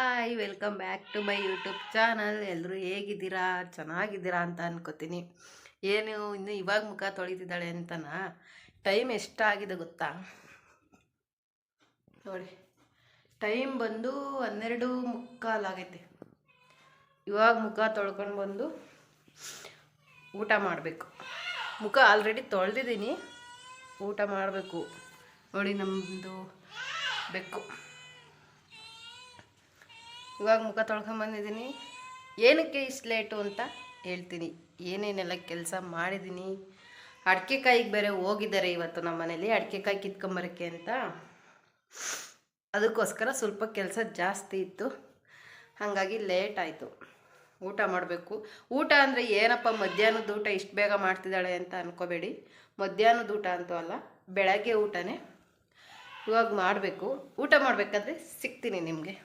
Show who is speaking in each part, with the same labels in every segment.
Speaker 1: Hi, welcome back to my YouTube channel. ಎಲ್ಲರೂ ಹೇಗಿದ್ದೀರಾ? ಚೆನ್ನಾಗಿದ್ದೀರಾ ಅಂತ ಅನ್ಕೋತೀನಿ. ಏನು ಇನ್ನು ಇವಾಗ ಮುಖ ತೊಳಿತಿದ್ದಾಳೆ ಅಂತನಾ? ಟೈಮ್ ಎಷ್ಟಾಗಿದೆ ಗೊತ್ತಾ? ನೋಡಿ, ಟೈಮ್ ಬಂದು 12:15 ಆಗೈತೆ. ಇವಾಗ ಮುಖ ತೊಳ್ಕೊಂಡು ಬಂದು ಊಟ ಮಾಡಬೇಕು. ಮುಖ ಆಲ್ರೆಡಿ ತೊಳೆದಿದ್ದೀನಿ, ಊಟ ಮಾಡಬೇಕು. ನೋಡಿ, ನಮ್ಮದು ಬೆಕ್ಕು. ಇವಾಗ ಮುಖ ತೊಳ್ಕೊಂಬಂದಿದ್ದೀನಿ. ಏನಕ್ಕೆ ಇಷ್ಟು ಲೇಟು ಅಂತ ಹೇಳ್ತೀನಿ. ಏನೇನೆಲ್ಲ ಕೆಲಸ ಮಾಡಿದ್ದೀನಿ. ಅಡಿಕೆ ಕಾಯಿಗೆ ಬೇರೆ ಹೋಗಿದ್ದಾರೆ ಇವತ್ತು ನಮ್ಮ ಮನೇಲಿ, ಅಡಿಕೆ ಕಾಯಿ ಕಿತ್ಕೊಂಬರೋಕ್ಕೆ ಅಂತ. ಅದಕ್ಕೋಸ್ಕರ ಸ್ವಲ್ಪ ಕೆಲಸ ಜಾಸ್ತಿ ಇತ್ತು, ಹಾಗಾಗಿ ಲೇಟ್ ಆಯಿತು. ಊಟ ಮಾಡಬೇಕು. ಊಟ ಅಂದರೆ ಏನಪ್ಪ ಮಧ್ಯಾಹ್ನದ ಊಟ ಇಷ್ಟು ಬೇಗ ಮಾಡ್ತಿದ್ದಾಳೆ ಅಂತ ಅಂದ್ಕೋಬೇಡಿ. ಮಧ್ಯಾಹ್ನದ ಊಟ ಅಂತೂ ಅಲ್ಲ, ಬೆಳಗ್ಗೆ ಊಟನೇ ಇವಾಗ ಮಾಡಬೇಕು. ಊಟ ಮಾಡಬೇಕಾದ್ರೆ ಸಿಗ್ತೀನಿ ನಿಮಗೆ.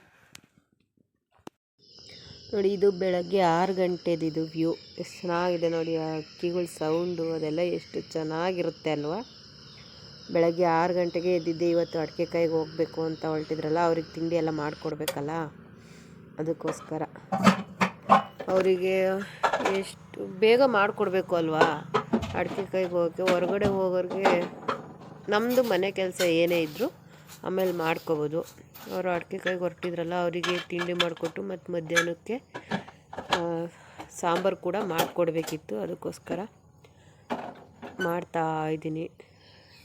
Speaker 1: ನೋಡಿ, ಇದು ಬೆಳಗ್ಗೆ 6 ಗಂಟೆದು ಇದು ವ್ಯೂ. ಎಷ್ಟು ಚೆನ್ನಾಗಿದೆ ನೋಡಿ, ಆ ಹಕ್ಕಿಗಳ ಸೌಂಡು ಅದೆಲ್ಲ ಎಷ್ಟು ಚೆನ್ನಾಗಿರುತ್ತೆ ಅಲ್ವಾ. ಬೆಳಗ್ಗೆ 6 ಗಂಟೆಗೆ ಎದ್ದಿದ್ದೆ. ಇವತ್ತು ಅಡಿಕೆ ಕಾಯಿಗೆ ಹೋಗಬೇಕು ಅಂತ ಹೊರಟಿದ್ರಲ್ಲ, ಅವ್ರಿಗೆ ತಿಂಡಿ ಎಲ್ಲ ಮಾಡಿಕೊಡ್ಬೇಕಲ್ಲ, ಅದಕ್ಕೋಸ್ಕರ ಅವರಿಗೆ ಎಷ್ಟು ಬೇಗ ಮಾಡಿಕೊಡ್ಬೇಕು ಅಲ್ವಾ ಅಡಿಕೆ ಕಾಯಿಗೆ ಹೋಗೋಕ್ಕೆ. ಹೊರಗಡೆ ಹೋಗೋರಿಗೆ ನಮ್ಮದು ಮನೆ ಕೆಲಸ ಏನೇ ಇದ್ದರೂ ಆಮೇಲೆ ಮಾಡ್ಕೋಬೋದು. ಅವರು ಅಡಿಕೆ ಕಾಯಿಗೆ ಹೊರಟಿದ್ರಲ್ಲ, ಅವರಿಗೆ ತಿಂಡಿ ಮಾಡಿಕೊಟ್ಟು ಮತ್ತು ಮಧ್ಯಾಹ್ನಕ್ಕೆ ಸಾಂಬಾರು ಕೂಡ ಮಾಡಿಕೊಡ್ಬೇಕಿತ್ತು. ಅದಕ್ಕೋಸ್ಕರ ಮಾಡ್ತಾ ಇದ್ದೀನಿ.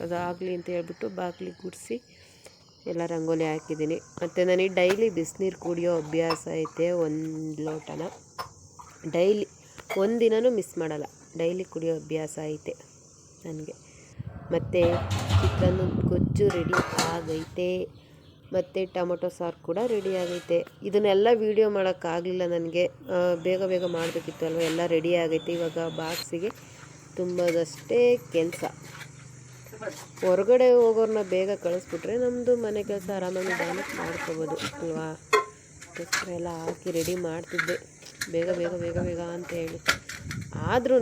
Speaker 1: ಅದಾಗಲಿ ಅಂತ ಹೇಳ್ಬಿಟ್ಟು ಬಾಗಿಲಿಗೆ ಗುಡಿಸಿ ಎಲ್ಲ ರಂಗೋಲಿ ಹಾಕಿದ್ದೀನಿ. ಮತ್ತು ನನಗೆ ಡೈಲಿ ಬಿಸಿನೀರು ಕುಡಿಯೋ ಅಭ್ಯಾಸ ಐತೆ. 1 ಲೋಟನ ಡೈಲಿ, ಒಂದಿನನೂ ಮಿಸ್ ಮಾಡಲ್ಲ. ಡೈಲಿ ಕುಡಿಯೋ ಅಭ್ಯಾಸ ಐತೆ ನನಗೆ. ಮತ್ತು ಚಿತ್ರಾನ್ನದ ಗೊಜ್ಜು ರೆಡಿ ಆಗೈತೆ, ಮತ್ತು ಟೊಮೊಟೊ ಸಾರು ಕೂಡ ರೆಡಿ ಆಗೈತೆ. ಇದನ್ನೆಲ್ಲ ವೀಡಿಯೋ ಮಾಡೋಕ್ಕಾಗಲಿಲ್ಲ ನನಗೆ, ಬೇಗ ಬೇಗ ಮಾಡಬೇಕಿತ್ತು ಅಲ್ವ. ಎಲ್ಲ ರೆಡಿ ಆಗೈತೆ. ಇವಾಗ ಬಾಕ್ಸಿಗೆ ತುಂಬದಷ್ಟೇ ಕೆಲಸ. ಹೊರಗಡೆ ಹೋಗೋರನ್ನ ಬೇಗ ಕಳಿಸ್ಬಿಟ್ರೆ ನಮ್ಮದು ಮನೆ ಕೆಲಸ ಆರಾಮಾಗಿ ನಿಧಾನಕ್ಕೆ ಮಾಡ್ಕೋಬೋದು ಅಲ್ವಾ. ಅದಕ್ಕೋಸ್ಕರ ಎಲ್ಲ ಹಾಕಿ ರೆಡಿ ಮಾಡ್ತಿದ್ದೆ ಬೇಗ ಬೇಗ ಬೇಗ ಬೇಗ ಅಂತ ಹೇಳಿ. ಆದ್ರೂ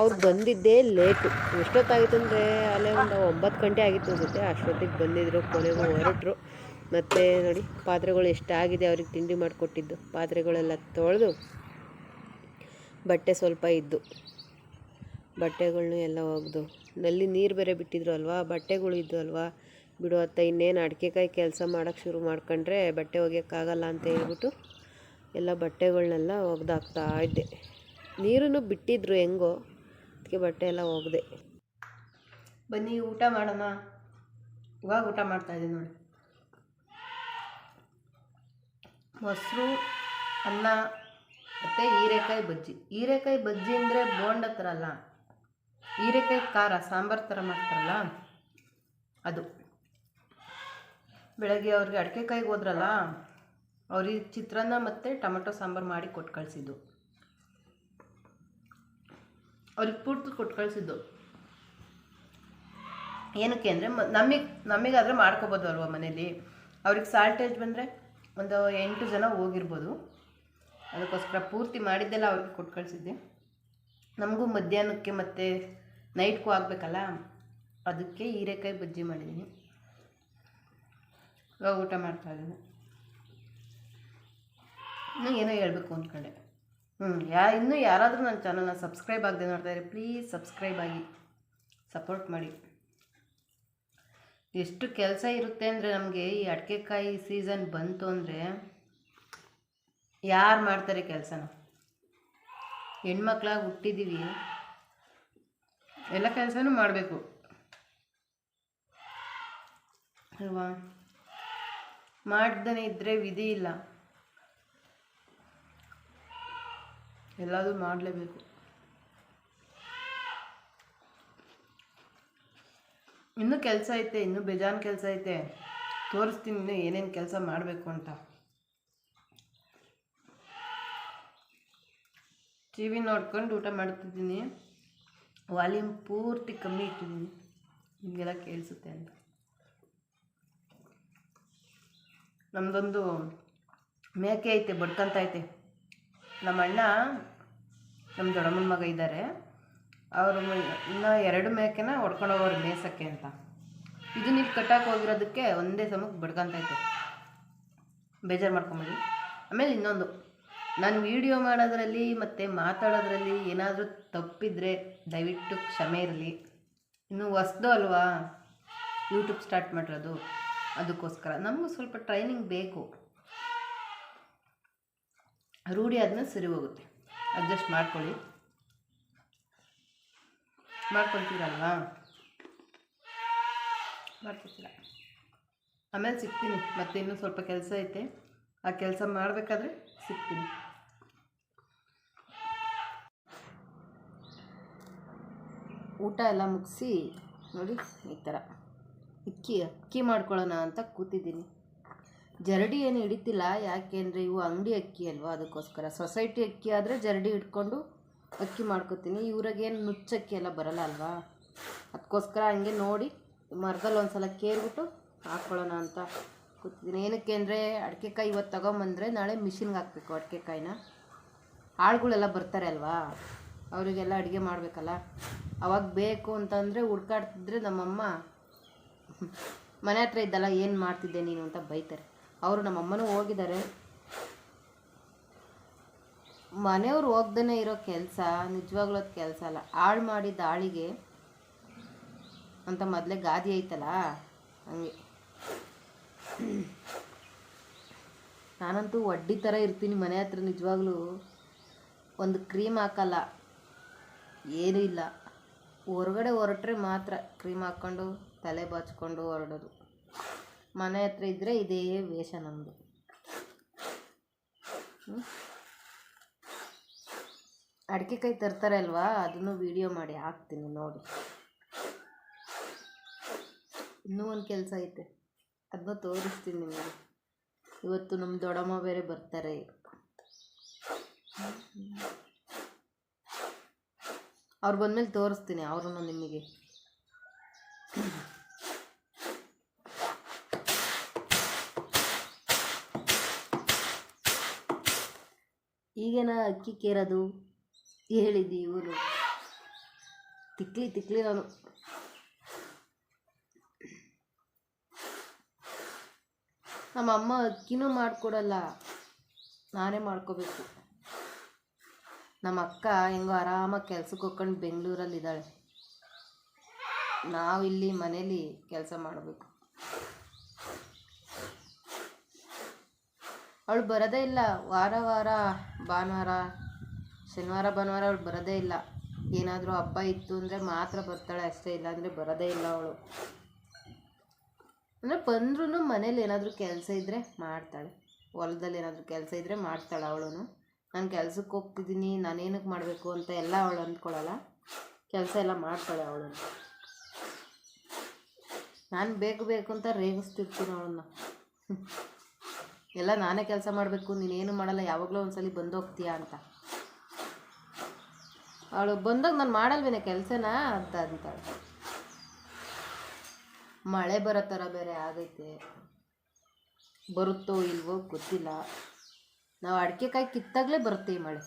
Speaker 1: ಅವ್ರು ಬಂದಿದ್ದೇ ಲೇಟು. ಎಷ್ಟೊತ್ತಾಗಿತ್ತು ಅಂದರೆ ಅಲ್ಲೇ ಒಂದು 9 ಗಂಟೆ ಆಗಿತ್ತು ಅನಿಸುತ್ತೆ. ಅಷ್ಟೊತ್ತಿಗೆ ಬಂದಿದ್ದರು, ಕೊನೆಗೂ ಹೊರಟರು. ಮತ್ತು ನೋಡಿ, ಪಾತ್ರೆಗಳು ಎಷ್ಟಾಗಿದೆ ಅವ್ರಿಗೆ ತಿಂಡಿ ಮಾಡಿಕೊಟ್ಟಿದ್ದು. ಪಾತ್ರೆಗಳೆಲ್ಲ ತೊಳೆದು, ಬಟ್ಟೆ ಸ್ವಲ್ಪ ಇದ್ದು ಬಟ್ಟೆಗಳ್ನು ಎಲ್ಲ ಒಗೆದು, ನಲ್ಲಿ ನೀರು ಬೇರೆ ಬಿಟ್ಟಿದ್ರು ಅಲ್ವಾ, ಬಟ್ಟೆಗಳು ಇದ್ದು ಅಲ್ವಾ. ಬಿಡು ಅತ್ತ, ಇನ್ನೇನು ಅಡಿಕೆ ಕಾಯಿ ಕೆಲಸ ಮಾಡೋಕ್ಕೆ ಶುರು ಮಾಡ್ಕೊಂಡ್ರೆ ಬಟ್ಟೆ ಒಗೆಯೋಕ್ಕಾಗಲ್ಲ ಅಂತ ಹೇಳ್ಬಿಟ್ಟು ಎಲ್ಲ ಬಟ್ಟೆಗಳನ್ನೆಲ್ಲ ಒಗೆದಾಕ್ತಾ ಇದ್ದೆ. ನೀರನ್ನು ಬಿಟ್ಟಿದ್ರು ಹೆಂಗೋ, ಅದಕ್ಕೆ ಬಟ್ಟೆ ಎಲ್ಲ ಒಗೆದೆ. ಬನ್ನಿ ಊಟ ಮಾಡೋಣ. ಇವಾಗ ಊಟ ಮಾಡ್ತಾಯಿದ್ದೀನಿ ನೋಡಿ. ಮೊಸರು, ಅನ್ನ ಮತ್ತು ಹೀರೆಕಾಯಿ ಬಜ್ಜಿ. ಹೀರೆಕಾಯಿ ಬಜ್ಜಿ ಅಂದರೆ ಬೋಂಡ ಥರ ಅಲ್ಲ, ಹೀರೆಕಾಯಿ ಖಾರ ಸಾಂಬಾರು ಥರ ಮಾಡ್ತಾರಲ್ಲ ಅದು. ಬೆಳಗ್ಗೆ ಅವ್ರಿಗೆ ಅಡಿಕೆ ಕಾಯಿಗೆ ಹೋದ್ರಲ್ಲ, ಅವ್ರಿಗೆ ಚಿತ್ರಾನ್ನ ಮತ್ತು ಟೊಮೊಟೊ ಸಾಂಬಾರು ಮಾಡಿ ಕೊಟ್ಟು ಕಳಿಸಿದ್ದು. ಅವ್ರಿಗೆ ಪೂರ್ತಿ ಕೊಟ್ಟು ಕಳಿಸಿದ್ದು ಏನಕ್ಕೆ ಅಂದರೆ, ನಮಗಾದರೆ ಮಾಡ್ಕೋಬೋದು ಅಲ್ವ ಮನೇಲಿ. ಅವ್ರಿಗೆ ಸಾಲ್ಟೇಜ್ ಬಂದರೆ ಒಂದು 8 ಜನ ಹೋಗಿರ್ಬೋದು. ಅದಕ್ಕೋಸ್ಕರ ಪೂರ್ತಿ ಮಾಡಿದ್ದೆಲ್ಲ ಅವ್ರಿಗೆ ಕೊಟ್ಟು ಕಳಿಸಿದ್ದೆ. ನಮಗೂ ಮಧ್ಯಾಹ್ನಕ್ಕೆ ಮತ್ತು ನೈಟ್ಗೂ ಆಗಬೇಕಲ್ಲ, ಅದಕ್ಕೆ ಹೀರೆಕಾಯಿ ಬಜ್ಜಿ ಮಾಡಿದ್ದೀನಿ. ಇವಾಗ ಊಟ ಮಾಡ್ತಾಯಿದ್ದೀನಿ. ಇನ್ನೂ ಏನೋ ಹೇಳಬೇಕು ಅಂದ್ಕೊಂಡೆ. ಇನ್ನೂ ಯಾರಾದರೂ ನನ್ನ ಚಾನಲ್ನ ಸಬ್ಸ್ಕ್ರೈಬ್ ಆಗದೆ ನೋಡ್ತಾಯಿದ್ರೆ ಪ್ಲೀಸ್ ಸಬ್ಸ್ಕ್ರೈಬ್ ಆಗಿ ಸಪೋರ್ಟ್ ಮಾಡಿ. ಎಷ್ಟು ಕೆಲಸ ಇರುತ್ತೆ ಅಂದರೆ ನಮಗೆ, ಈ ಅಡಿಕೆ ಕಾಯಿ ಸೀಸನ್ ಬಂತು ಅಂದರೆ ಯಾರು ಮಾಡ್ತಾರೆ ಕೆಲಸನ? ಹೆಣ್ಮಕ್ಳಾಗಿ ಹುಟ್ಟಿದ್ದೀವಿ, ಎಲ್ಲ ಕೆಲಸನೂ ಮಾಡಬೇಕು ಅಲ್ವಾ. ಮಾಡ್ದೇ ಇದ್ದರೆ ವಿಧಿ ಇಲ್ಲ, ಎಲ್ಲದೂ ಮಾಡಲೇಬೇಕು. ಇನ್ನೂ ಕೆಲಸ ಐತೆ, ಇನ್ನೂ ಬೇಜಾನ್ ಕೆಲಸ ಐತೆ. ತೋರಿಸ್ತೀನಿ ಇನ್ನೂ ಏನೇನು ಕೆಲಸ ಮಾಡಬೇಕು ಅಂತ. ಟಿ ವಿ ನೋಡ್ಕೊಂಡು ಊಟ ಮಾಡ್ತಿದ್ದೀನಿ. ವಾಲ್ಯೂಮ್ ಪೂರ್ತಿ ಕಮ್ಮಿ ಇಟ್ಟಿದ್ದೀನಿ, ನಿಮಗೆಲ್ಲ ಕೇಳಿಸುತ್ತೆ ಅಂತ. ನಮ್ಮದೊಂದು ಮೇಕೆ ಐತೆ, ಬಡ್ಕೊಂತೈತೆ. ನಮ್ಮ ಅಣ್ಣ, ನಮ್ಮ ದೊಡ್ಡಮ್ಮನ ಮಗ ಇದ್ದಾರೆ, ಅವರು ಇನ್ನೂ 2 ಮೇಕೆನ ಹೊಡ್ಕೊಂಡು ಹೋಗೋರು ಮೇಯ್ಸೋಕ್ಕೆ ಅಂತ. ಇದು ನೀವು ಕಟ್ಟಾಕಿ ಹೋಗಿರೋದಕ್ಕೆ ಒಂದೇ ಸಮಕ್ಕೆ ಬಡ್ಕೊಂತೈತೆ. ಬೇಜಾರು ಮಾಡ್ಕೊಂಬೇಡಿ.
Speaker 2: ಆಮೇಲೆ ಇನ್ನೊಂದು, ನಾನು ವಿಡಿಯೋ ಮಾಡೋದ್ರಲ್ಲಿ ಮತ್ತು ಮಾತಾಡೋದ್ರಲ್ಲಿ ಏನಾದರೂ ತಪ್ಪಿದರೆ ದಯವಿಟ್ಟು ಕ್ಷಮೆ ಇರಲಿ. ಇನ್ನು ಹೊಸ್ದು ಅಲ್ವಾ ಯೂಟ್ಯೂಬ್ ಸ್ಟಾರ್ಟ್ ಮಾಡಿರೋದು, ಅದಕ್ಕೋಸ್ಕರ ನಮಗೂ ಸ್ವಲ್ಪ ಟ್ರೈನಿಂಗ್ ಬೇಕು. ರೂಢಿ ಆದ್ಮೇಲೆ ಸರಿ ಹೋಗುತ್ತೆ. ಅಡ್ಜಸ್ಟ್ ಮಾಡ್ಕೊಳ್ಳಿ, ಮಾಡ್ಕೊಳ್ತೀರಲ್ವಾ, ಮಾಡ್ಕೊತೀರ. ಆಮೇಲೆ ಸಿಗ್ತೀನಿ, ಮತ್ತೆ ಇನ್ನೂ ಸ್ವಲ್ಪ ಕೆಲಸ ಐತೆ, ಆ ಕೆಲಸ ಮಾಡಬೇಕಾದ್ರೆ ಸಿಗ್ತೀನಿ. ಊಟ ಎಲ್ಲ ಮುಗಿಸಿ ನೋಡಿ ಈ ಥರ ಅಕ್ಕಿ ಮಾಡ್ಕೊಳ್ಳೋಣ ಅಂತ ಕೂತಿದ್ದೀನಿ. ಜರಡಿ ಏನು ಹಿಡಿತಿಲ್ಲ, ಯಾಕೆಂದರೆ ಇವು ಅಂಗಡಿ ಅಕ್ಕಿ ಅಲ್ವಾ, ಅದಕ್ಕೋಸ್ಕರ. ಸೊಸೈಟಿ ಅಕ್ಕಿ ಆದರೆ ಜರಡಿ ಇಟ್ಕೊಂಡು ಅಕ್ಕಿ ಮಾಡ್ಕೊತೀನಿ. ಇವ್ರಿಗೇನು ನುಚ್ಚಕ್ಕಿ ಎಲ್ಲ ಬರಲ್ಲ ಅಲ್ವಾ, ಅದಕ್ಕೋಸ್ಕರ ಹಂಗೆ ನೋಡಿ ಮರದಲ್ಲಿ ಒಂದು ಸಲ ಕೇರ್ಬಿಟ್ಟು ಹಾಕ್ಕೊಳ್ಳೋಣ ಅಂತ ಕೂತಿದ್ದೀನಿ. ಏನಕ್ಕೆ ಅಂದರೆ ಅಡಿಕೆಕಾಯಿ ಇವತ್ತು ತಗೊಂಬಂದರೆ ನಾಳೆ ಮಿಷಿನ್ಗೆ ಹಾಕಬೇಕು ಅಡಿಕೆಕಾಯಿನ. ಆಳುಗಳೆಲ್ಲ ಬರ್ತಾರೆ ಅಲ್ವಾ, ಅವರಿಗೆಲ್ಲ ಅಡುಗೆ ಮಾಡಬೇಕಲ್ಲ, ಅವಾಗ ಬೇಕು ಅಂತಂದರೆ ಹುಡ್ಕಾಡ್ತಿದ್ರೆ ನಮ್ಮಮ್ಮ ಮನೆ ಹತ್ರ ಇದ್ದಲ್ಲ ಏನು ಮಾಡ್ತಿದ್ದೆ ನೀನು ಅಂತ ಬೈತಾರೆ. ಅವರು ನಮ್ಮಮ್ಮನೂ ಹೋಗಿದ್ದಾರೆ. ಮನೆಯವ್ರು ಹೋಗ್ದೇ ಇರೋ ಕೆಲಸ ನಿಜವಾಗ್ಲೂ ಅದು ಕೆಲಸ ಅಲ್ಲ. ಹಾಳು ಮಾಡಿದ ಆಳಿಗೆ ಅಂತ ಮೊದಲೇ ಗಾದಿ ಐತಲ್ಲ, ಹಂಗೆ. ನಾನಂತೂ ವಡ್ಡಿ ಥರ ಇರ್ತೀನಿ ಮನೆ ಹತ್ರ. ನಿಜವಾಗ್ಲೂ ಒಂದು ಕ್ರೀಮ್ ಹಾಕಲ್ಲ, ಏನೂ ಇಲ್ಲ. ಹೊರಗಡೆ ಹೊರಟ್ರೆ ಮಾತ್ರ ಕ್ರೀಮ್ ಹಾಕ್ಕೊಂಡು ತಲೆ ಬಾಚ್ಕೊಂಡು ಹೊರಡೋದು. ಮನೆ ಹತ್ರ ಇದ್ದರೆ ಇದೇ ವೇಷ ನಮ್ಮದು. ಅಡಿಕೆಕಾಯಿ ತರ್ತಾರೆ ಅಲ್ವಾ, ಅದನ್ನು ವಿಡಿಯೋ ಮಾಡಿ ಹಾಕ್ತೀನಿ ನೋಡಿ. ಇನ್ನೂ ಒಂದು ಕೆಲಸ ಐತೆ, ಅದನ್ನ ತೋರಿಸ್ತೀನಿ ನಿಮಗೆ. ಇವತ್ತು ನಮ್ಮ ದೊಡ್ಡಮ್ಮ ಬೇರೆ ಬರ್ತಾರೆ. ಅವ್ರು ಬಂದಮೇಲೆ ತೋರಿಸ್ತೀನಿ ಅವ್ರನ್ನ ನಿಮಗೆ. ಈಗೇನ ಅಕ್ಕಿ ಕೇರೋದು ಹೇಳಿದ್ದಿ ಇವರು ತಿಕ್ಲಿ ನಾನು. ನಮ್ಮ ಅಮ್ಮ ಅಕ್ಕಿನೂ ಮಾಡಿಕೊಡಲ್ಲ, ನಾನೇ ಮಾಡ್ಕೋಬೇಕು. ನಮ್ಮ ಅಕ್ಕ ಹೆಂಗೋ ಆರಾಮಾಗಿ ಕೆಲ್ಸಕ್ಕೆ ಹೋಗ್ಕೊಂಡು ಬೆಂಗಳೂರಲ್ಲಿದ್ದಾಳೆ. ನಾವಿಲ್ಲಿ ಮನೇಲಿ ಕೆಲಸ ಮಾಡಬೇಕು. ಅವಳು ಬರೋದೇ ಇಲ್ಲ. ವಾರ ಭಾನುವಾರ, ಶನಿವಾರ ಭಾನುವಾರ ಅವಳು ಬರೋದೇ ಇಲ್ಲ. ಏನಾದರೂ ಹಬ್ಬ ಇತ್ತು ಅಂದರೆ ಮಾತ್ರ ಬರ್ತಾಳೆ ಅಷ್ಟೇ, ಇಲ್ಲಾಂದರೆ ಬರೋದೇ ಇಲ್ಲ ಅವಳು. ಅಂದರೆ ಬಂದ್ರೂ ಮನೇಲಿ ಏನಾದರೂ ಕೆಲಸ ಇದ್ದರೆ ಮಾಡ್ತಾಳೆ, ಹೊಲದಲ್ಲಿ ಏನಾದರೂ ಕೆಲಸ ಇದ್ದರೆ ಮಾಡ್ತಾಳೆ ಅವಳು. ನಾನು ಕೆಲ್ಸಕ್ಕೆ ಹೋಗ್ತಿದ್ದೀನಿ, ನಾನೇನಕ್ಕೆ ಮಾಡಬೇಕು ಅಂತ ಎಲ್ಲ ಅವಳು ಅಂದ್ಕೊಳ್ಳಲ್ಲ, ಕೆಲಸ ಎಲ್ಲ ಮಾಡ್ತಾಳೆ ಅವಳು. ನಾನು ಬೇಕು ಅಂತ ರೇಗಿಸ್ತಿರ್ತೀನಿ ಅವಳನ್ನ. ಎಲ್ಲ ನಾನೇ ಕೆಲಸ ಮಾಡಬೇಕು, ನೀನೇನು ಮಾಡಲ್ಲ, ಯಾವಾಗಲೂ ಒಂದ್ಸಲಿ ಬಂದೋಗ್ತೀಯಾ ಅಂತ. ಅವಳು ಬಂದಾಗ ನಾನು ಮಾಡಲ್ವೇನೆ ಕೆಲಸನ ಅಂತ ಅಂತಾಳೆ. ಮಳೆ ಬರೋ ಥರ ಬೇರೆ ಆಗೈತೆ, ಬರುತ್ತೋ ಇಲ್ವೋ ಗೊತ್ತಿಲ್ಲ. ನಾವು ಅಡಿಕೆಕಾಯಿ ಕಿತ್ತಾಗಲೇ ಬರುತ್ತೆ ಈ ಮಳೆ.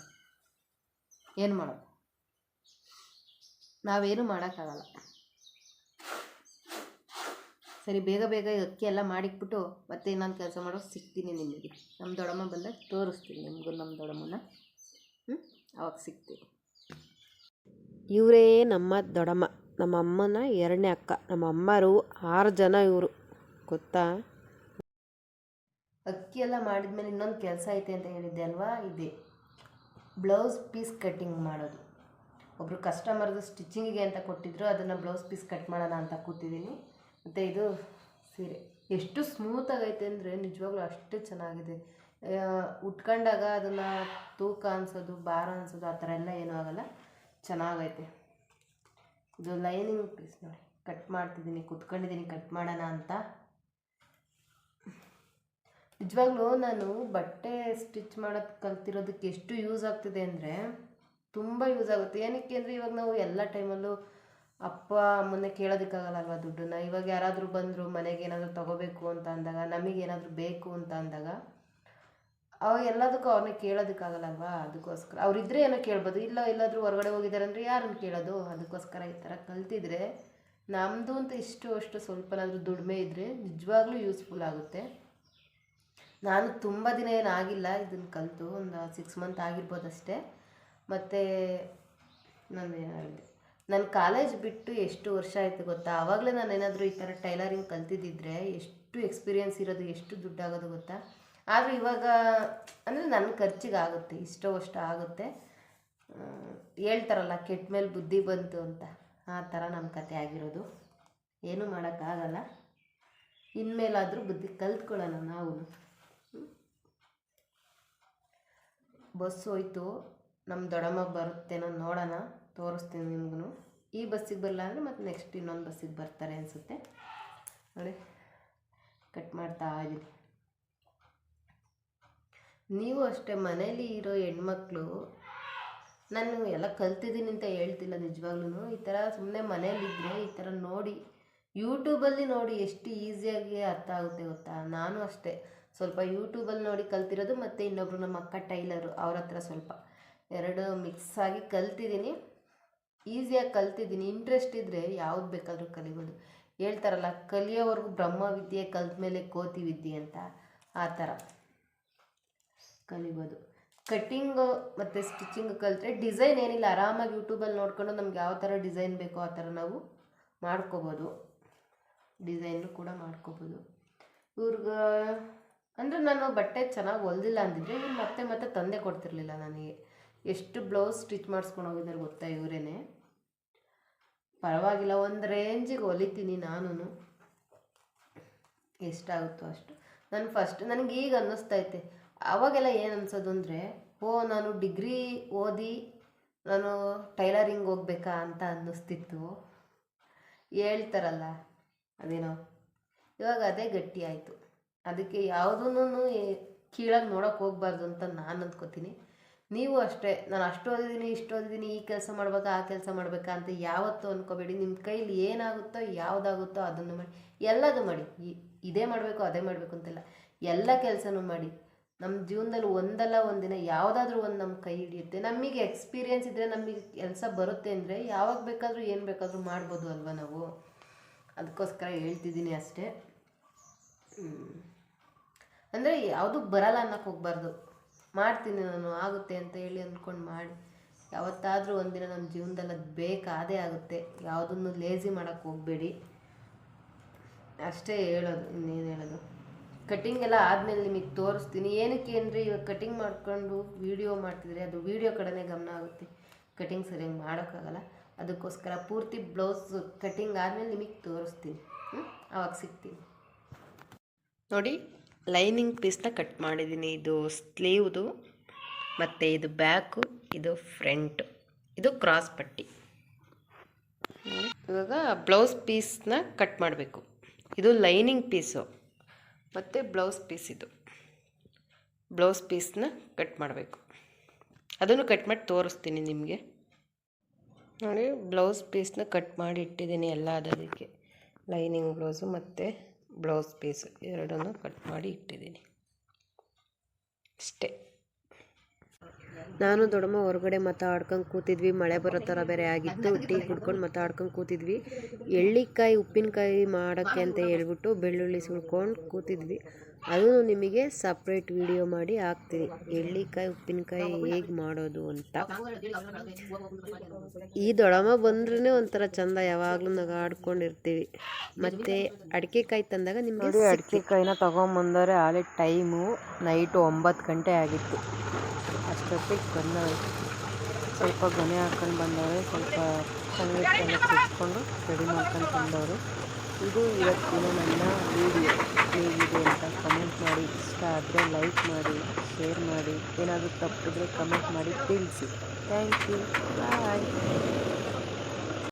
Speaker 2: ಏನು ಮಾಡೋದು, ನಾವೇನು ಮಾಡೋಕ್ಕಾಗಲ್ಲ. ಸರಿ, ಬೇಗ ಅಕ್ಕಿ ಎಲ್ಲ ಮಾಡಿಕ್ಬಿಟ್ಟು ಮತ್ತೆ ಇನ್ನೊಂದು ಕೆಲಸ ಮಾಡೋದು ಸಿಗ್ತೀನಿ ನಿಮಗೆ. ನಮ್ಮ ದೊಡ್ಡಮ್ಮ ಬಂದಾಗ ತೋರಿಸ್ತೀನಿ ನಿಮಗೂ ನಮ್ಮ ದೊಡ್ಡಮ್ಮನ. ಅವಾಗ ಸಿಗ್ತೀನಿ.
Speaker 1: ಇವರೇ ನಮ್ಮ ದೊಡ್ಡಮ್ಮ, ನಮ್ಮ ಅಮ್ಮನ ಎರಡನೇ ಅಕ್ಕ. ನಮ್ಮ ಅಮ್ಮರು 6 ಜನ ಇವರು, ಗೊತ್ತಾ.
Speaker 2: ಅಕ್ಕಿ ಎಲ್ಲ ಮಾಡಿದ್ಮೇಲೆ ಇನ್ನೊಂದು ಕೆಲಸ ಐತೆ ಅಂತ ಹೇಳಿದ್ದೆ ಅಲ್ವಾ, ಇದೆ ಬ್ಲೌಸ್ ಪೀಸ್ ಕಟ್ಟಿಂಗ್ ಮಾಡೋದು. ಒಬ್ಬರು ಕಸ್ಟಮರ್ದು ಸ್ಟಿಚಿಂಗಿಗೆ ಅಂತ ಕೊಟ್ಟಿದ್ರು, ಅದನ್ನು ಬ್ಲೌಸ್ ಪೀಸ್ ಕಟ್ ಮಾಡೋಣ ಅಂತ ಕೂತಿದ್ದೀನಿ. ಮತ್ತು ಇದು ಸೀರೆ ಎಷ್ಟು ಸ್ಮೂತಾಗೈತೆ ಅಂದರೆ ನಿಜವಾಗ್ಲೂ ಅಷ್ಟೇ ಚೆನ್ನಾಗಿದೆ. ಉಟ್ಕೊಂಡಾಗ ಅದನ್ನು ತೂಕ ಅನಿಸೋದು, ಭಾರ ಅನಿಸೋದು ಆ ಥರ ಎಲ್ಲ ಏನೂ ಆಗೋಲ್ಲ, ಚೆನ್ನಾಗೈತೆ. ಇದು ಲೈನಿಂಗ್ ಪೀಸ್ ನೋಡಿ, ಕಟ್ ಮಾಡ್ತಿದ್ದೀನಿ, ಕೂತ್ಕೊಂಡಿದ್ದೀನಿ ಕಟ್ ಮಾಡೋಣ ಅಂತ. ನಿಜವಾಗ್ಲೂ ನಾನು ಬಟ್ಟೆ ಸ್ಟಿಚ್ ಮಾಡೋದು ಕಲ್ತಿರೋದಕ್ಕೆ ಎಷ್ಟು ಯೂಸ್ ಆಗ್ತಿದೆ ಅಂದರೆ ತುಂಬ ಯೂಸ್ ಆಗುತ್ತೆ. ಏನಕ್ಕೆ ಅಂದರೆ ಇವಾಗ ನಾವು ಎಲ್ಲ ಟೈಮಲ್ಲೂ ಅಪ್ಪ ಅಮ್ಮನ್ನೇ ಕೇಳೋದಕ್ಕಾಗಲ್ಲ ಅಲ್ವಾ ದುಡ್ಡನ್ನ. ಇವಾಗ ಯಾರಾದರೂ ಬಂದರು ಮನೆಗೆ ಏನಾದರೂ ತೊಗೋಬೇಕು ಅಂತ ಅಂದಾಗ, ನಮಗೇನಾದರೂ ಬೇಕು ಅಂತ ಅಂದಾಗ ಅವಾಗ ಎಲ್ಲದಕ್ಕೂ ಅವ್ರನ್ನೇ ಕೇಳೋದಕ್ಕಾಗಲ್ಲ ಅಲ್ವಾ. ಅದಕ್ಕೋಸ್ಕರ ಅವರಿದ್ದರೆ ಏನೋ ಕೇಳ್ಬೋದು, ಇಲ್ಲ ಎಲ್ಲಾದರೂ ಹೊರಗಡೆ ಹೋಗಿದ್ದಾರೆ ಅಂದರೆ ಯಾರನ್ನು ಕೇಳೋದು. ಅದಕ್ಕೋಸ್ಕರ ಈ ಥರ ಕಲ್ತಿದ್ರೆ ನಮ್ಮದು ಅಂತ ಇಷ್ಟು ಅಷ್ಟು ಸ್ವಲ್ಪನಾದರೂ ದುಡಿಮೆ ಇದ್ದರೆ ನಿಜವಾಗ್ಲೂ ಯೂಸ್ಫುಲ್ ಆಗುತ್ತೆ. ನಾನು ತುಂಬ ದಿನ ಏನಾಗಿಲ್ಲ ಇದನ್ನು ಕಲಿತು, ಒಂದು 6 ಮಂತ್ ಆಗಿರ್ಬೋದು ಅಷ್ಟೇ. ಮತ್ತು ನಾನು ಏನಾಗಿದೆ, ನಾನು ಕಾಲೇಜ್ ಬಿಟ್ಟು ಎಷ್ಟು ವರ್ಷ ಆಯಿತು ಗೊತ್ತಾ? ಆವಾಗಲೇ ನಾನು ಏನಾದರೂ ಈ ಥರ ಟೈಲರಿಂಗ್ ಕಲ್ತಿದ್ದಿದ್ರೆ ಎಷ್ಟು ಎಕ್ಸ್ಪೀರಿಯನ್ಸ್ ಇರೋದು, ಎಷ್ಟು ದುಡ್ಡಾಗೋದು ಗೊತ್ತಾ? ಆದರೆ ಇವಾಗ ಅಂದರೆ ನನ್ನ ಖರ್ಚಿಗೆ ಆಗುತ್ತೆ, ಇಷ್ಟೋ ಅಷ್ಟು ಆಗುತ್ತೆ. ಹೇಳ್ತಾರಲ್ಲ ಕೆಟ್ಟ ಮೇಲೆ ಬುದ್ಧಿ ಬಂತು ಅಂತ, ಆ ಥರ ನಮ್ಮ ಕತೆ ಆಗಿರೋದು. ಏನೂ ಮಾಡೋಕ್ಕಾಗಲ್ಲ. ಇನ್ಮೇಲಾದರೂ ಬುದ್ಧಿ ಕಲ್ತ್ಕೊಳ್ಳೋಣ ನಾವು. ಬಸ್ ಹೋಯ್ತು, ನಮ್ಮ ದೊಡ್ಡಮ್ಮ ಬರುತ್ತೇನೋ ನೋಡೋಣ, ತೋರಿಸ್ತೀನಿ ನಿಮ್ಗೂ. ಈ ಬಸ್ಸಿಗೆ ಬರಲ್ಲ ಅಂದರೆ ಮತ್ತು ನೆಕ್ಸ್ಟ್ ಇನ್ನೊಂದು ಬಸ್ಸಿಗೆ ಬರ್ತಾರೆ ಅನಿಸುತ್ತೆ. ನೋಡಿ ಕಟ್ ಮಾಡ್ತಾ ಇದ್ದೀನಿ. ನೀವು ಅಷ್ಟೇ ಮನೇಲಿ ಇರೋ ಹೆಣ್ಮಕ್ಳು, ನಾನು ಎಲ್ಲ ಕಲ್ತಿದ್ದೀನಿ ಅಂತ ಹೇಳ್ತಿಲ್ಲ ನಿಜವಾಗ್ಲೂ. ಈ ಥರ ಸುಮ್ಮನೆ ಮನೇಲಿದ್ದರೆ ಈ ಥರ ನೋಡಿ, ಯೂಟ್ಯೂಬಲ್ಲಿ ನೋಡಿ ಎಷ್ಟು ಈಸಿಯಾಗಿ ಅರ್ಥ ಆಗುತ್ತೆ ಗೊತ್ತಾ? ನಾನು ಅಷ್ಟೇ ಸ್ವಲ್ಪ ಯೂಟ್ಯೂಬಲ್ಲಿ ನೋಡಿ ಕಲ್ತಿರೋದು, ಮತ್ತು ಇನ್ನೊಬ್ಬರು ನಮ್ಮ ಅಕ್ಕ ಟೈಲರು, ಅವ್ರ ಹತ್ರ ಸ್ವಲ್ಪ ಎರಡು ಮಿಕ್ಸ್ ಆಗಿ ಕಲ್ತಿದ್ದೀನಿ. ಈಸಿಯಾಗಿ ಕಲ್ತಿದ್ದೀನಿ. ಇಂಟ್ರೆಸ್ಟ್ ಇದ್ದರೆ ಯಾವ್ದು ಬೇಕಾದರೂ ಕಲಿಬೋದು. ಹೇಳ್ತಾರಲ್ಲ ಕಲಿಯೋವರೆಗೂ ಬ್ರಹ್ಮವಿದ್ಯೆ, ಕಲ್ತ ಮೇಲೆ ಕೋತಿ ವಿದ್ಯೆ ಅಂತ, ಆ ಥರ ಕಲಿಬೋದು. ಕಟ್ಟಿಂಗು ಮತ್ತು ಸ್ಟಿಚಿಂಗ್ ಕಲಿತ್ರೆ ಡಿಸೈನ್ ಏನಿಲ್ಲ, ಆರಾಮಾಗಿ ಯೂಟ್ಯೂಬಲ್ಲಿ ನೋಡ್ಕೊಂಡು ನಮ್ಗೆ ಯಾವ ಥರ ಡಿಸೈನ್ ಬೇಕೋ ಆ ಥರ ನಾವು ಮಾಡ್ಕೋಬೋದು. ಡಿಸೈನು ಕೂಡ ಮಾಡ್ಕೋಬೋದು. ಇವ್ರಿಗೆ ಅಂದರೆ ನಾನು ಬಟ್ಟೆ ಚೆನ್ನಾಗಿ ಹೊಲ್ದಿಲ್ಲ ಅಂದಿದ್ರೆ ಇವ್ರು ಮತ್ತೆ ತಂದೆ ಕೊಡ್ತಿರ್ಲಿಲ್ಲ ನನಗೆ. ಎಷ್ಟು ಬ್ಲೌಸ್ ಸ್ಟಿಚ್ ಮಾಡಿಸ್ಕೊಂಡು ಹೋಗಿದ್ದಾರೆ ಗೊತ್ತಾ ಇವರೇನೆ. ಪರವಾಗಿಲ್ಲ, ಒಂದು ರೇಂಜಿಗೆ ಹೊಲಿತೀನಿ ನಾನು, ಎಷ್ಟಾಗುತ್ತೋ ಅಷ್ಟು. ನಾನು ಫಸ್ಟ್ ನನಗೆ ಈಗ ಅನ್ನಿಸ್ತೈತೆ, ಅವಾಗೆಲ್ಲ ಏನು ಅನ್ಸೋದು ಅಂದರೆ, ನಾನು ಡಿಗ್ರಿ ಓದಿ ನಾನು ಟೈಲರಿಂಗ್ ಹೋಗ್ಬೇಕಾ ಅಂತ ಅನ್ನಿಸ್ತಿತ್ತು. ಹೇಳ್ತಾರಲ್ಲ ಅದೇನೋ, ಇವಾಗ ಅದೇ ಗಟ್ಟಿ ಆಯಿತು. ಅದಕ್ಕೆ ಯಾವುದೂ ಕೀಳಾಗಿ ನೋಡೋಕೆ ಹೋಗ್ಬಾರ್ದು ಅಂತ ನಾನು ಅಂದ್ಕೋತೀನಿ. ನೀವು ಅಷ್ಟೇ, ನಾನು ಅಷ್ಟು ಓದಿದ್ದೀನಿ ಇಷ್ಟು ಓದಿದ್ದೀನಿ, ಈ ಕೆಲಸ ಮಾಡ್ಬೇಕಾ ಆ ಕೆಲಸ ಮಾಡಬೇಕಾ ಅಂತ ಯಾವತ್ತೂ ಅಂದ್ಕೋಬೇಡಿ. ನಿಮ್ಮ ಕೈಲಿ ಏನಾಗುತ್ತೋ ಯಾವುದಾಗುತ್ತೋ ಅದನ್ನು ಮಾಡಿ, ಎಲ್ಲದೂ ಮಾಡಿ. ಇದೇ ಮಾಡಬೇಕು ಅದೇ ಮಾಡಬೇಕು ಅಂತೆಲ್ಲ ಎಲ್ಲ ಕೆಲಸನೂ ಮಾಡಿ. ನಮ್ಮ ಜೀವನದಲ್ಲಿ ಒಂದಲ್ಲ ಒಂದಿನ ಯಾವುದಾದ್ರೂ ಒಂದು ನಮ್ಮ ಕೈ ಹಿಡಿಯುತ್ತೆ. ನಮಗೆ ಎಕ್ಸ್ಪೀರಿಯೆನ್ಸ್ ಇದ್ದರೆ, ನಮಗೆ ಕೆಲಸ ಬರುತ್ತೆ ಅಂದರೆ ಯಾವಾಗ ಬೇಕಾದರೂ ಏನು ಬೇಕಾದರೂ ಮಾಡ್ಬೋದು ಅಲ್ವಾ ನಾವು. ಅದಕ್ಕೋಸ್ಕರ ಹೇಳ್ತಿದ್ದೀನಿ ಅಷ್ಟೇ. ಅಂದರೆ ಯಾವುದು ಬರಲ್ಲ ಅನ್ನೋಕ್ಕೆ ಹೋಗ್ಬಾರ್ದು. ಮಾಡ್ತೀನಿ ನಾನು, ಆಗುತ್ತೆ ಅಂತ ಹೇಳಿ ಅಂದ್ಕೊಂಡು ಮಾಡಿ. ಯಾವತ್ತಾದರೂ ಒಂದಿನ ನಮ್ಮ ಜೀವನದಲ್ಲಿ ಅದು ಬೇಕಾದೇ ಆಗುತ್ತೆ. ಯಾವುದನ್ನು ಲೇಜಿ ಮಾಡೋಕ್ಕೆ ಹೋಗಬೇಡಿ, ಅಷ್ಟೇ ಹೇಳೋದು. ಇನ್ನೇನು ಹೇಳೋದು. ಕಟ್ಟಿಂಗ್ ಎಲ್ಲ ಆದಮೇಲೆ ನಿಮಗೆ ತೋರಿಸ್ತೀನಿ. ಏನಕ್ಕೆ ಅಂದರೆ ಇವಾಗ ಕಟ್ಟಿಂಗ್ ಮಾಡ್ಕೊಂಡು ವೀಡಿಯೋ ಮಾಡ್ತಿದ್ರೆ ಅದು ವೀಡಿಯೋ ಕಡೆನೇ ಗಮನ ಆಗುತ್ತೆ, ಕಟ್ಟಿಂಗ್ ಸರಿಯಾಗಿ ಮಾಡೋಕ್ಕಾಗಲ್ಲ. ಅದಕ್ಕೋಸ್ಕರ ಪೂರ್ತಿ ಬ್ಲೌಸ್ ಕಟ್ಟಿಂಗ್ ಆದಮೇಲೆ ನಿಮಗೆ ತೋರಿಸ್ತೀನಿ, ಆವಾಗ ಸಿಗ್ತೀನಿ. ನೋಡಿ, ಲೈನಿಂಗ್ ಪೀಸ್ನ ಕಟ್ ಮಾಡಿದ್ದೀನಿ. ಇದು ಸ್ಲೀವ್ದು, ಮತ್ತು ಇದು ಬ್ಯಾಕು, ಇದು ಫ್ರಂಟು, ಇದು ಕ್ರಾಸ್ ಪಟ್ಟಿ. ಇವಾಗ ಬ್ಲೌಸ್ ಪೀಸ್ನ ಕಟ್ ಮಾಡಬೇಕು. ಇದು ಲೈನಿಂಗ್ ಪೀಸು ಮತ್ತು ಬ್ಲೌಸ್ ಪೀಸ್. ಇದು ಬ್ಲೌಸ್ ಪೀಸ್ನ ಕಟ್ ಮಾಡಬೇಕು. ಅದನ್ನು ಕಟ್ ಮಾಡಿ ತೋರಿಸ್ತೀನಿ ನಿಮಗೆ. ನೋಡಿ, ಬ್ಲೌಸ್ ಪೀಸ್ನ ಕಟ್ ಮಾಡಿ ಇಟ್ಟಿದ್ದೀನಿ ಎಲ್ಲ. ಅದಕ್ಕೆ ಲೈನಿಂಗ್ ಬ್ಲೌಸು ಮತ್ತು ಬ್ಲೌಸ್ ಪೀಸು ಎರಡನ್ನೂ ಕಟ್ ಮಾಡಿ ಇಟ್ಟಿದ್ದೀನಿ ಅಷ್ಟೇ. ನಾನು ದೊಡ್ಡಮ್ಮ ಹೊರಗಡೆ ಮಾತಾಡ್ಕೊಂಡು ಕೂತಿದ್ವಿ. ಮಳೆ ಬರೋ ಥರ ಬೇರೆ ಆಗಿತ್ತು. ಟೀ ಕುಡ್ಕೊಂಡು ಮಾತಾಡ್ಕೊಂಡು ಕೂತಿದ್ವಿ. ಎಳ್ಳಿಕಾಯಿ ಉಪ್ಪಿನಕಾಯಿ ಮಾಡೋಕ್ಕೆ ಅಂತ ಹೇಳ್ಬಿಟ್ಟು ಬೆಳ್ಳುಳ್ಳಿ ಸುಳ್ಕೊಂಡು ಕೂತಿದ್ವಿ. ಅದು ನಿಮಗೆ ಸಪ್ರೇಟ್ ವಿಡಿಯೋ ಮಾಡಿ ಹಾಕ್ತೀನಿ, ಎಳ್ಳಿಕಾಯಿ ಉಪ್ಪಿನಕಾಯಿ ಹೇಗೆ ಮಾಡೋದು ಅಂತ. ಈ ದೊಡ್ಡಮ್ಮ ಬಂದ್ರೇ ಒಂಥರ ಚಂದ, ಯಾವಾಗಲೂ ನಗಾಡ್ಕೊಂಡಿರ್ತೀವಿ. ಮತ್ತು ಅಡಿಕೆಕಾಯಿ ತಂದಾಗ ನಿಮಗೆ ಅಡಿಕೆಕಾಯಿನ ತೊಗೊಂಬಂದವ್ರೆ. ಆಲೇ ಟೈಮು ನೈಟು 9 ಗಂಟೆ ಆಗಿತ್ತು. ಅಷ್ಟೊತ್ತಿಗೆ ಬಂದವರು, ಸ್ವಲ್ಪ ಗೊನೆ ಹಾಕ್ಕೊಂಡು ಬಂದವರು, ಸ್ವಲ್ಪ ಸಂಗೀತನ ಕೂತ್ಕೊಂಡು ರೆಡಿ ಮಾಡ್ಕೊಂಡು ಬಂದವರು. ಇದು ಇವತ್ತಿನ ನನ್ನ ವೀಡಿಯೋ. ಹೇಗಿದೆ ಅಂತ ಕಮೆಂಟ್ ಮಾಡಿ. ಇಷ್ಟ ಆದರೆ ಲೈಕ್ ಮಾಡಿ, ಶೇರ್ ಮಾಡಿ. ಏನಾದರೂ ತಪ್ಪಿದ್ರೆ ಕಮೆಂಟ್ ಮಾಡಿ ತಿಳಿಸಿ. Thank you, bye.